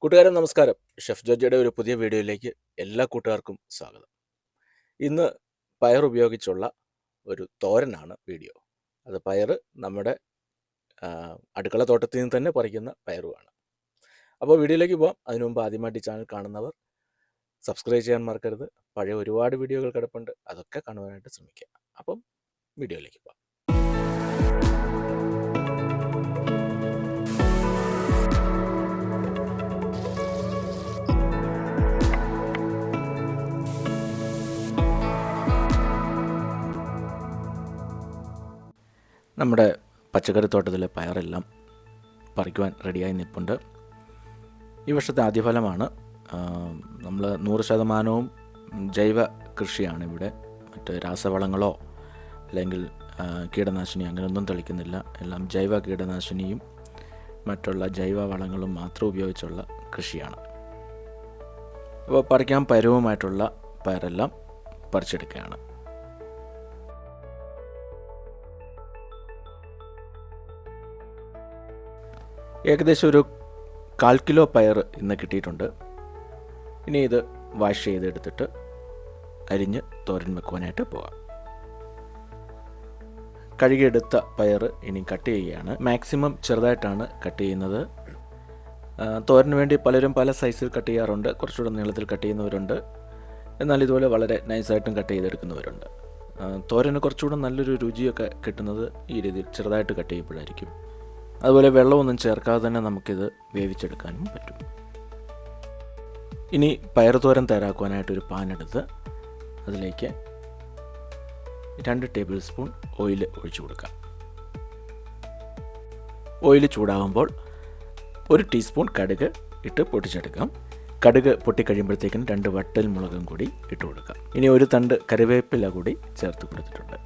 കൂട്ടുകാരെ നമസ്കാരം. ഷെഫ് ജോർജിയുടെ ഒരു പുതിയ വീഡിയോയിലേക്ക് എല്ലാ കൂട്ടുകാർക്കും സ്വാഗതം. ഇന്ന് പയർ ഉപയോഗിച്ചുള്ള ഒരു തോരനാണ് വീഡിയോ. അത് പയറ് നമ്മുടെ അടുക്കള തോട്ടത്തിൽ നിന്ന് തന്നെ പറിക്കുന്ന പയറുമാണ്. അപ്പോൾ വീഡിയോയിലേക്ക് പോകാം. അതിനു മുമ്പ് ആദ്യമായിട്ട് ഈ ചാനൽ കാണുന്നവർ സബ്സ്ക്രൈബ് ചെയ്യാൻ മറക്കരുത്. പഴയ ഒരുപാട് വീഡിയോകൾ കിടപ്പുണ്ട്, അതൊക്കെ കാണുവാനായിട്ട് ശ്രമിക്കുക. അപ്പം വീഡിയോയിലേക്ക് പോകാം. നമ്മുടെ പച്ചക്കറിത്തോട്ടത്തിലെ പയറെല്ലാം പറിക്കുവാൻ റെഡിയായി നിൽപ്പുണ്ട്. ഈ വർഷത്തെ ആദ്യ ഫലമാണ്. നമ്മൾ 100% ജൈവ കൃഷിയാണ് ഇവിടെ. മറ്റ് രാസവളങ്ങളോ അല്ലെങ്കിൽ കീടനാശിനി അങ്ങനെയൊന്നും തളിക്കുന്നില്ല. എല്ലാം ജൈവ കീടനാശിനിയും മറ്റുള്ള ജൈവ വളങ്ങളും മാത്രം ഉപയോഗിച്ചുള്ള കൃഷിയാണ്. അപ്പോൾ പറിക്കാൻ പരുവമായിട്ടുള്ള പയറെല്ലാം പറിച്ചെടുക്കുകയാണ്. ഏകദേശം ഒരു 1/4 കിലോ പയർ ഇന്ന് കിട്ടിയിട്ടുണ്ട്. ഇനി ഇത് വാഷ് ചെയ്തെടുത്തിട്ട് അരിഞ്ഞ് തോരൻ വെക്കുവാനായിട്ട് പോകാം. കഴുകിയെടുത്ത പയർ ഇനി കട്ട് ചെയ്യുകയാണ്. മാക്സിമം ചെറുതായിട്ടാണ് കട്ട് ചെയ്യുന്നത്. തോരന് വേണ്ടി പലരും പല സൈസിൽ കട്ട് ചെയ്യാറുണ്ട്. കുറച്ചുകൂടെ നീളത്തിൽ കട്ട് ചെയ്യുന്നവരുണ്ട്. എന്നാൽ ഇതുപോലെ വളരെ നൈസായിട്ടും കട്ട് ചെയ്തെടുക്കുന്നവരുണ്ട്. തോരന് കുറച്ചുകൂടെ നല്ലൊരു രുചിയൊക്കെ കിട്ടുന്നത് ഈ രീതിയിൽ ചെറുതായിട്ട് കട്ട് ചെയ്യുമ്പോഴായിരിക്കും. അതുപോലെ വെള്ളമൊന്നും ചേർക്കാതെ തന്നെ നമുക്കിത് വേവിച്ചെടുക്കാനും പറ്റും. ഇനി പയർ തോരൻ തയ്യാറാക്കുവാനായിട്ടൊരു പാൻ എടുത്ത് അതിലേക്ക് 2 ടേബിൾ സ്പൂൺ ഓയിൽ ഒഴിച്ചു കൊടുക്കാം. ഓയിൽ ചൂടാകുമ്പോൾ 1 ടീസ്പൂൺ കടുക് ഇട്ട് പൊട്ടിച്ചെടുക്കാം. കടുക് പൊട്ടിക്കഴിയുമ്പോഴത്തേക്കും 2 വറ്റൽ മുളകും കൂടി ഇട്ട് കൊടുക്കാം. ഇനി 1 തണ്ട് കറിവേപ്പില കൂടി ചേർത്ത് കൊടുത്തിട്ടുണ്ട്.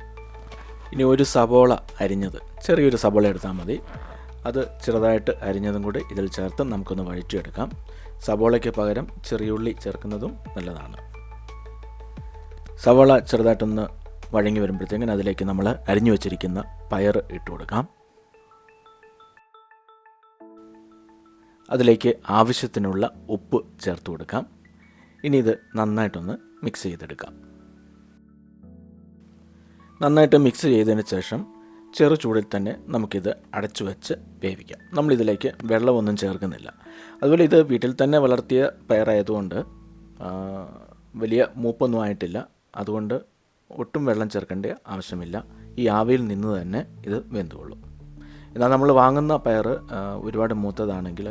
ഇനി 1 സവോള അരിഞ്ഞത്, ചെറിയൊരു സവോള എടുത്താൽ മതി, അത് ചെറുതായിട്ട് അരിഞ്ഞതും കൂടി ഇതിൽ ചേർത്ത് നമുക്കൊന്ന് വഴറ്റിയെടുക്കാം. സവോളയ്ക്ക് പകരം ചെറിയുള്ളി ചേർക്കുന്നതും നല്ലതാണ്. സവോള ചെറുതായിട്ടൊന്ന് വഴങ്ങി വരുമ്പോഴത്തേക്കും അതിലേക്ക് നമ്മൾ അരിഞ്ഞു വച്ചിരിക്കുന്ന പയർ ഇട്ട് കൊടുക്കാം. അതിലേക്ക് ആവശ്യത്തിനുള്ള ഉപ്പ് ചേർത്ത് കൊടുക്കാം. ഇനി ഇത് നന്നായിട്ടൊന്ന് മിക്സ് ചെയ്തെടുക്കാം. നന്നായിട്ട് മിക്സ് ചെയ്തതിന് ശേഷം ചെറു ചൂടിൽ തന്നെ നമുക്കിത് അടച്ചു വെച്ച് വേവിക്കാം. നമ്മളിതിലേക്ക് വെള്ളമൊന്നും ചേർക്കുന്നില്ല. അതുപോലെ ഇത് വീട്ടിൽ തന്നെ വളർത്തിയ പയറായതുകൊണ്ട് വലിയ മൂപ്പൊന്നും ആയിട്ടില്ല. അതുകൊണ്ട് ഒട്ടും വെള്ളം ചേർക്കേണ്ട ആവശ്യമില്ല. ഈ ആവിയിൽ നിന്ന് തന്നെ ഇത് വെന്തുകൊള്ളും. എന്നാൽ നമ്മൾ വാങ്ങുന്ന പയർ ഒരുപാട് മൂത്തതാണെങ്കിൽ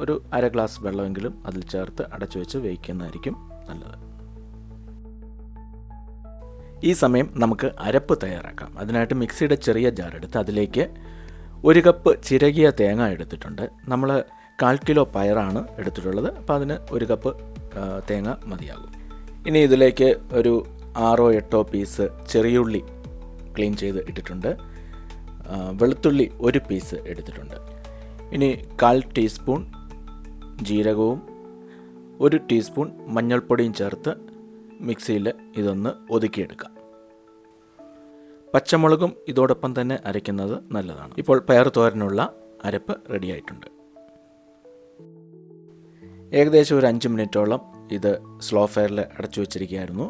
ഒരു 1/2 ഗ്ലാസ് വെള്ളമെങ്കിലും അതിൽ ചേർത്ത് അടച്ചു വെച്ച് വേവിക്കുന്നതായിരിക്കും നല്ലത്. ഈ സമയം നമുക്ക് അരപ്പ് തയ്യാറാക്കാം. അതിനായിട്ട് മിക്സിയുടെ ചെറിയ ജാർ എടുത്ത് അതിലേക്ക് 1 കപ്പ് ചിരകിയ തേങ്ങ എടുത്തിട്ടുണ്ട്. നമ്മൾ 1/4 കിലോ പയറാണ് എടുത്തിട്ടുള്ളത്. അപ്പോൾ അതിന് 1 കപ്പ് തേങ്ങ മതിയാകും. ഇനി ഇതിലേക്ക് ഒരു 6-8 പീസ് ചെറിയുള്ളി ക്ലീൻ ചെയ്ത് ഇട്ടിട്ടുണ്ട്. വെളുത്തുള്ളി 1 പീസ് എടുത്തിട്ടുണ്ട്. ഇനി 1/4 ടീസ്പൂൺ ജീരകവും 1 ടീസ്പൂൺ മഞ്ഞൾപ്പൊടിയും ചേർത്ത് മിക്സിയിൽ ഇതൊന്ന് ഒതുക്കിയെടുക്കാം. പച്ചമുളകും ഇതോടൊപ്പം തന്നെ അരയ്ക്കുന്നത് നല്ലതാണ്. ഇപ്പോൾ പയർ തോരനുള്ള അരപ്പ് റെഡിയായിട്ടുണ്ട്. ഏകദേശം ഒരു 5 മിനിറ്റോളം ഇത് സ്ലോ ഫയറിൽ അടച്ചു വെച്ചിരിക്കുകയായിരുന്നു.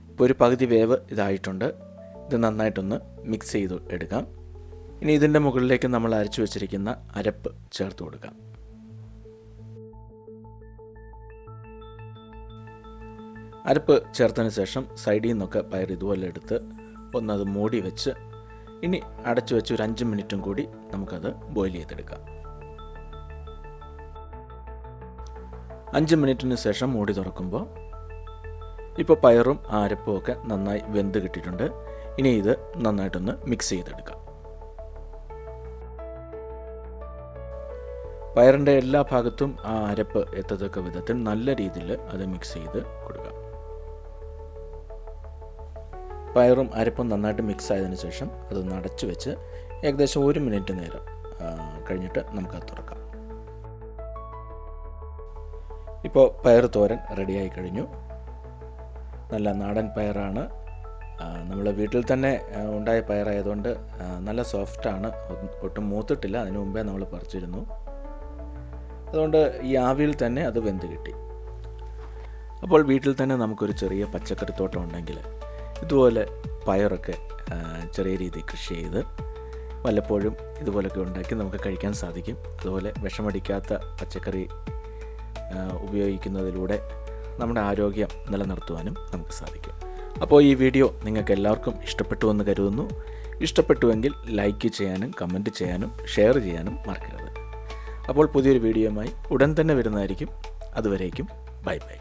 ഇപ്പോൾ ഒരു പകുതി വേവ് ഇതായിട്ടുണ്ട്. ഇത് നന്നായിട്ടൊന്ന് മിക്സ് ചെയ്ത് എടുക്കാം. ഇനി ഇതിൻ്റെ മുകളിലേക്ക് നമ്മൾ അരച്ചു വെച്ചിരിക്കുന്ന അരപ്പ് ചേർത്ത് കൊടുക്കാം. അരപ്പ് ചേർത്തതിന് ശേഷം സൈഡിൽ നിന്നൊക്കെ പയർ ഇതുപോലെ എടുത്ത് ഒന്നത് മൂടി വെച്ച് ഇനി അടച്ചു വെച്ച് ഒരു 5 മിനിറ്റും കൂടി നമുക്കത് ബോയിൽ ചെയ്തെടുക്കാം. 5 മിനിറ്റിന് ശേഷം മൂടി തുറക്കുമ്പോൾ ഇപ്പോൾ പയറും ആ അരപ്പും ഒക്കെ നന്നായി വെന്ത് കിട്ടിയിട്ടുണ്ട്. ഇനി ഇത് നന്നായിട്ടൊന്ന് മിക്സ് ചെയ്തെടുക്കാം. പയറിൻ്റെ എല്ലാ ഭാഗത്തും ആ അരപ്പ് എത്തത്തക്ക വിധത്തിൽ നല്ല രീതിയിൽ അത് മിക്സ് ചെയ്ത് കൊടുക്കാം. പയറും അരപ്പും നന്നായിട്ട് മിക്സ് ആയതിനു ശേഷം അതൊന്ന് അടച്ചു വെച്ച് ഏകദേശം 1 മിനിറ്റ് നേരം കഴിഞ്ഞിട്ട് നമുക്കത് തുറക്കാം. ഇപ്പോൾ പയർ തോരൻ റെഡിയായി കഴിഞ്ഞു. നല്ല നാടൻ പയറാണ്. നമ്മൾ വീട്ടിൽ തന്നെ ഉണ്ടായ പയറായതുകൊണ്ട് നല്ല സോഫ്റ്റാണ്, ഒട്ടും മൂത്തിട്ടില്ല. അതിനു മുമ്പേ നമ്മൾ പറിച്ചിരുന്നു. അതുകൊണ്ട് ഈ ആവിയിൽ തന്നെ അത് വെന്ത് കിട്ടി. അപ്പോൾ വീട്ടിൽ തന്നെ നമുക്കൊരു ചെറിയ പച്ചക്കറിത്തോട്ടം ഉണ്ടെങ്കിൽ ഇതുപോലെ പയറൊക്കെ ചെറിയ രീതിയിൽ കൃഷി ചെയ്ത് വല്ലപ്പോഴും ഇതുപോലൊക്കെ ഉണ്ടാക്കി നമുക്ക് കഴിക്കാൻ സാധിക്കും. അതുപോലെ വിഷമടിക്കാത്ത പച്ചക്കറി ഉപയോഗിക്കുന്നതിലൂടെ നമ്മുടെ ആരോഗ്യം നിലനിർത്തുവാനും നമുക്ക് സാധിക്കും. അപ്പോൾ ഈ വീഡിയോ നിങ്ങൾക്ക് എല്ലാവർക്കും ഇഷ്ടപ്പെട്ടുവെന്ന് കരുതുന്നു. ഇഷ്ടപ്പെട്ടുവെങ്കിൽ ലൈക്ക് ചെയ്യാനും കമൻറ്റ് ചെയ്യാനും ഷെയർ ചെയ്യാനും മറക്കരുത്. അപ്പോൾ പുതിയൊരു വീഡിയോയുമായി ഉടൻ തന്നെ വരുന്നതായിരിക്കും. അതുവരേക്കും ബൈ ബൈ.